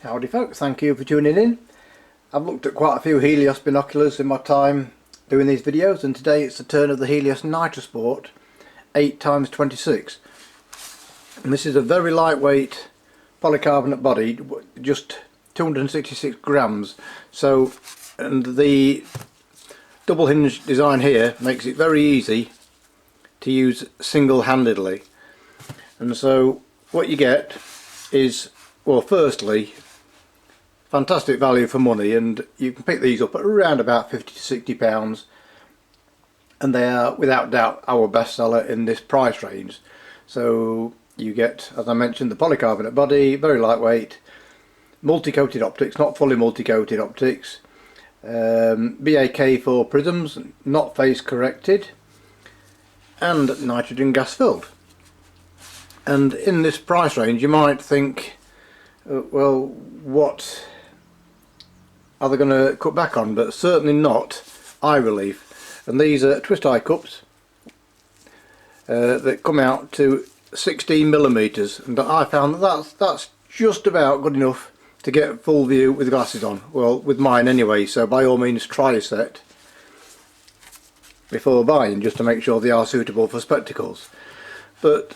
Howdy folks, thank you for tuning in. I've looked at quite a few Helios binoculars in my time doing these videos, and today it's the turn of the Helios Nitrosport 8x26. And this is a very lightweight polycarbonate body, just 266 grams. So, and the double hinge design here makes it very easy to use single-handedly. And so what you get is, well, firstly, fantastic value for money, and you can pick these up at around about 50 to 60 pounds, and they are without doubt our bestseller in this price range. So you get, as I mentioned, the polycarbonate body, very lightweight, multi-coated optics, not fully multi-coated optics, BAK for prisms, not phase corrected, and nitrogen gas filled. And in this price range you might think, well, what are they going to cut back on? But certainly not eye relief. And these are twist eye cups that come out to 16mm, and I found that that's just about good enough to get full view with glasses on. Well, with mine anyway, so by all means try a set before buying, just to make sure they are suitable for spectacles. But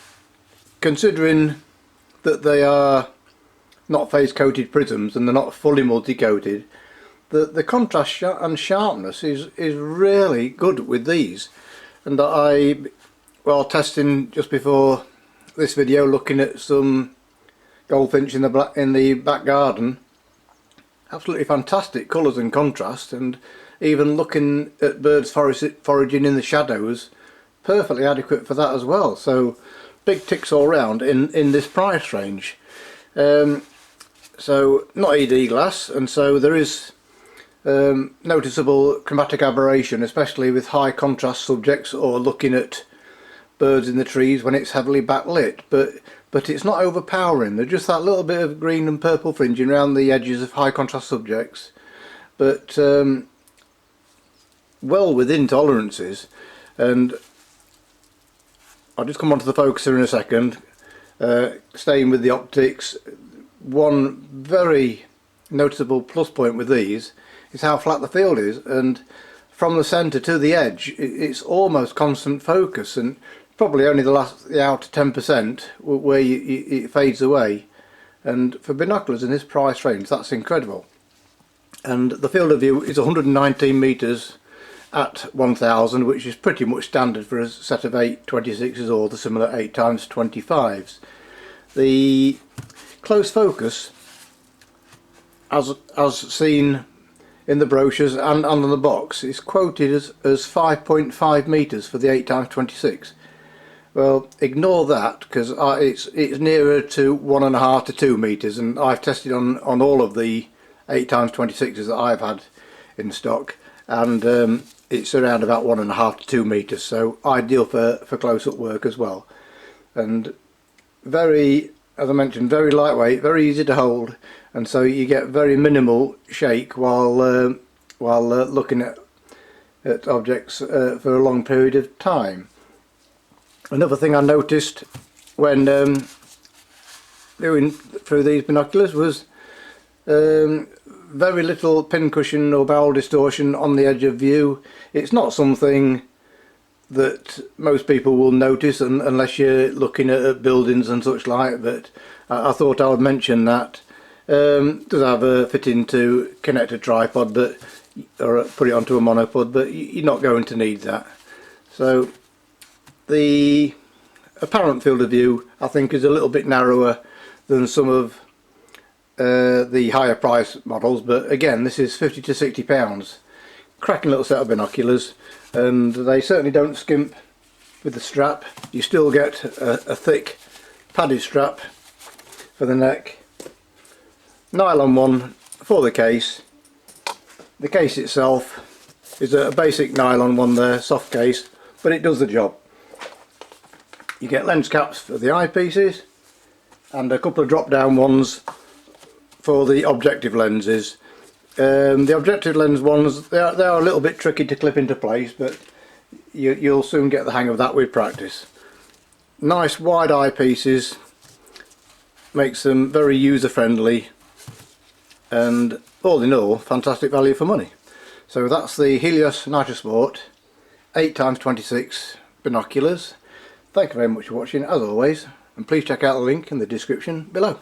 considering that they are not phase coated prisms and they're not fully multi-coated, the contrast and sharpness is really good with these. And I, while testing just before this video, looking at some goldfinch in the back garden, absolutely fantastic colours and contrast, and even looking at birds foraging in the shadows, perfectly adequate for that as well. So big ticks all round in this price range. So not ED glass, and so there is noticeable chromatic aberration, especially with high contrast subjects or looking at birds in the trees when it's heavily backlit, but it's not overpowering. There's just that little bit of green and purple fringing around the edges of high contrast subjects, but well within tolerances. And I'll just come on to the focuser in a second. Staying with the optics, one very noticeable plus point with these is how flat the field is, and from the centre to the edge it's almost constant focus, and probably only the outer 10% where it fades away. And for binoculars in this price range, that's incredible. And the field of view is 119 metres at 1000, which is pretty much standard for a set of 8x26s or the similar 8x25s. The close focus, as seen in the brochures and on the box, is quoted as 5.5 metres for the 8x26. Well, ignore that, because it's nearer to 1.5 to 2 metres, and I've tested on all of the 8x26s that I've had in stock, and it's around about 1.5 to 2 metres, so ideal for close-up work as well. And very, as I mentioned, very lightweight, very easy to hold, and so you get very minimal shake while looking at objects for a long period of time. Another thing I noticed when doing through these binoculars was very little pincushion or barrel distortion on the edge of view. It's not something that most people will notice unless you're looking at buildings and such like, but I thought I would mention that. Does have a fit into connected tripod, or put it onto a monopod, but you're not going to need that. So the apparent field of view, I think, is a little bit narrower than some of the higher price models, but again, this is 50 to 60 pounds. Cracking little set of binoculars, and they certainly don't skimp with the strap. You still get a thick padded strap for the neck, nylon one for the case. The case itself is a basic nylon one there, soft case, but it does the job. You get lens caps for the eyepieces and a couple of drop down ones for the objective lenses. The objective lens ones, they are a little bit tricky to clip into place, but you'll soon get the hang of that with practice. Nice wide eyepieces, makes them very user friendly and all in all, fantastic value for money. So that's the Helios Nitrosport 8x26 binoculars. Thank you very much for watching as always, and please check out the link in the description below.